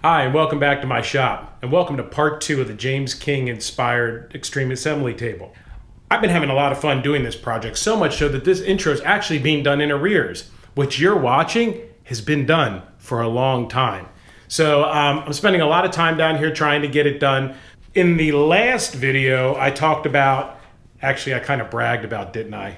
Hi, and welcome back to my shop, and welcome to part 2 of the James King inspired Extreme Assembly table. I've been having a lot of fun doing this project, so much so that this intro is actually being done in arrears. What you're watching has been done for a long time. So I'm spending a lot of time down here trying to get it done. In the last video, I talked about, actually I kind of bragged about, didn't I?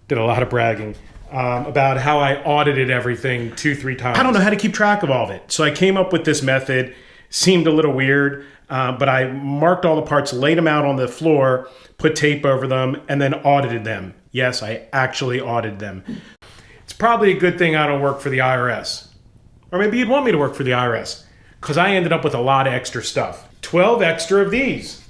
Did a lot of bragging. About how I audited everything 2-3 times. I don't know how to keep track of all of it. So I came up with this method. Seemed a little weird, but I marked all the parts, laid them out on the floor, put tape over them, and then audited them. Yes, I actually audited them. It's probably a good thing I don't work for the IRS. Or maybe you'd want me to work for the IRS, because I ended up with a lot of extra stuff. 12 extra of these.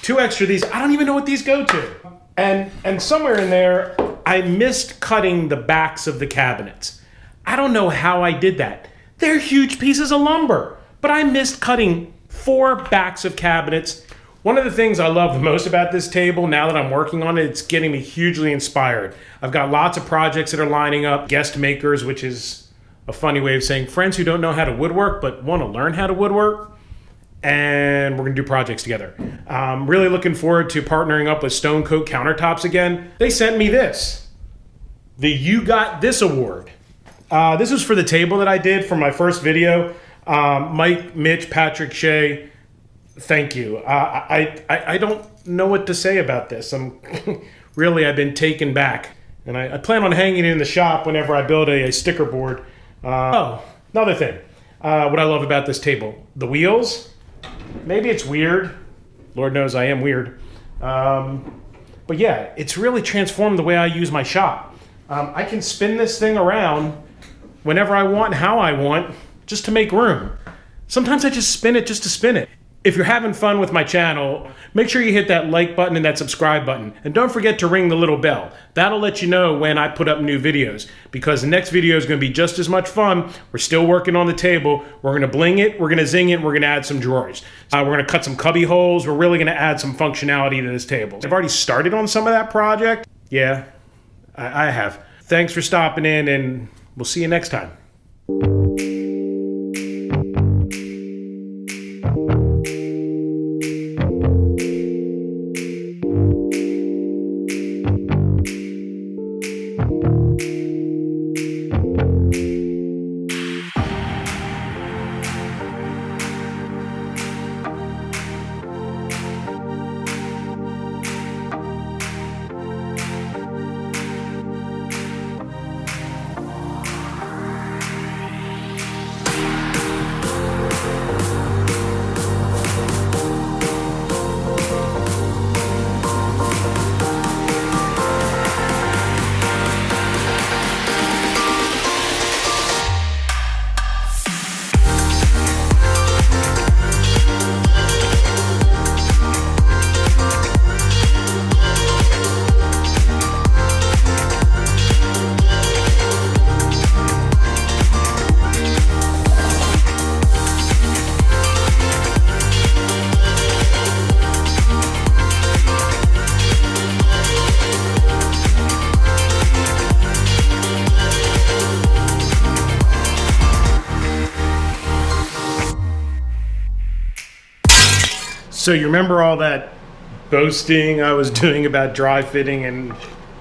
2 extra of these. I don't even know what these go to. And somewhere in there, I missed cutting the backs of the cabinets. I don't know how I did that. They're huge pieces of lumber, but I missed cutting 4 backs of cabinets. One of the things I love the most about this table, now that I'm working on it, it's getting me hugely inspired. I've got lots of projects that are lining up, guest makers, which is a funny way of saying friends who don't know how to woodwork but want to learn how to woodwork. And we're gonna do projects together. I'm really looking forward to partnering up with Stone Coat Countertops again. They sent me this, the You Got This Award. This was for the table that I did for my first video. Mike, Mitch, Patrick, Shay, thank you. I don't know what to say about this. Really, I've been taken back. And I plan on hanging it in the shop whenever I build a sticker board. Another thing, what I love about this table, the wheels. Maybe it's weird. Lord knows I am weird. But yeah, it's really transformed the way I use my shop. I can spin this thing around whenever I want and how I want, just to make room. Sometimes I just spin it just to spin it. If you're having fun with my channel, make sure you hit that like button and that subscribe button. And don't forget to ring the little bell. That'll let you know when I put up new videos, because the next video is going to be just as much fun. We're still working on the table. We're going to bling it, we're going to zing it, and we're going to add some drawers. We're going to cut some cubby holes. We're really going to add some functionality to this table. I've already started on some of that project. Yeah, I have. Thanks for stopping in, and we'll see you next time. So you remember all that boasting I was doing about dry fitting and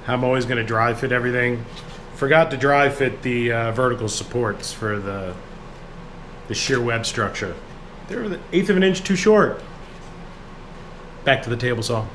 how I'm always going to dry fit everything? Forgot to dry fit the vertical supports for the shear web structure. They were the 1/8 of an inch too short. Back to the table saw.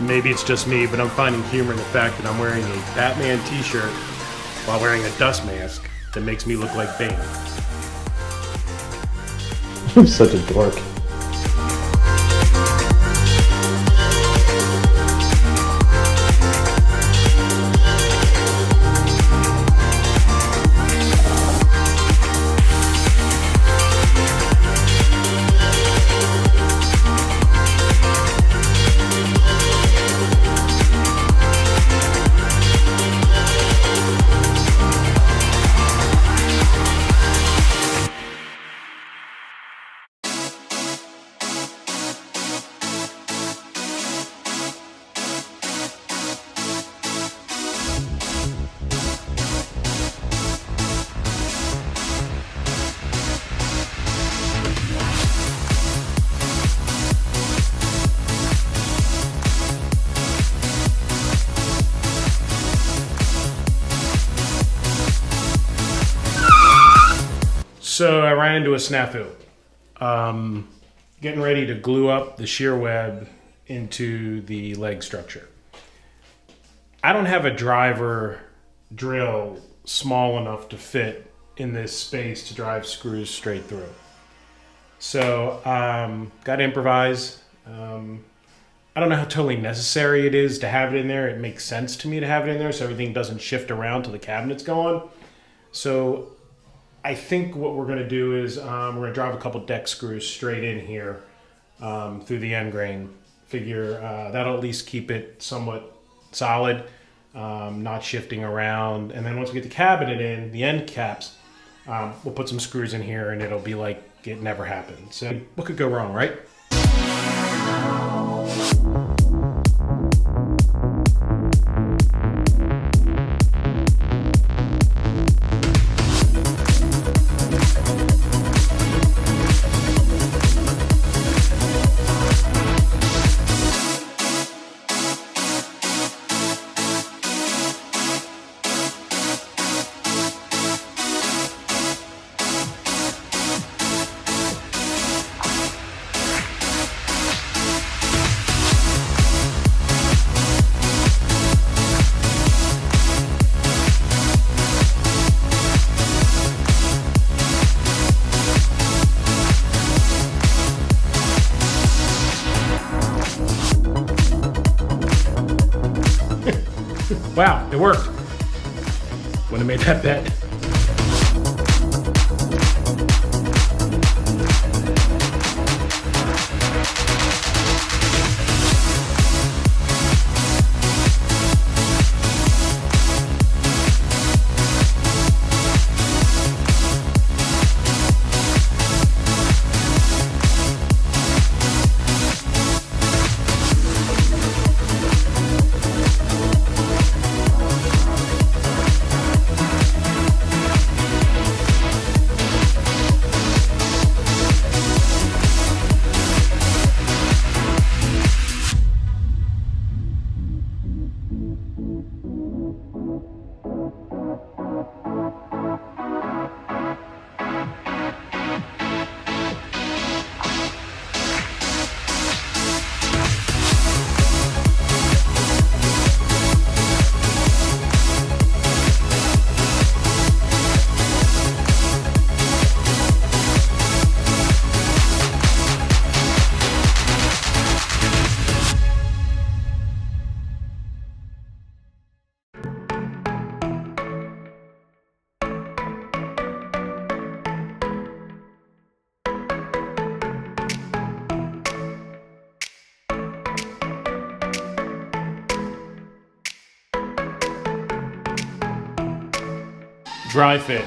maybe it's just me, but I'm finding humor in the fact that I'm wearing a Batman t-shirt while wearing a dust mask that makes me look like Bane. I'm such a dork. So I ran into a snafu. Getting ready to glue up the shear web into the leg structure. I don't have a driver drill small enough to fit in this space to drive screws straight through. So got to improvise. I don't know how totally necessary it is to have it in there. It makes sense to me to have it in there so everything doesn't shift around till the cabinet's going. So I think what we're going to do is we're going to drive a couple deck screws straight in here through the end grain. Figure that'll at least keep it somewhat solid, not shifting around. And then once we get the cabinet in, the end caps, we'll put some screws in here and it'll be like it never happened. So what could go wrong, right? Wow, it worked. Wouldn't have made that bet. Dry fit.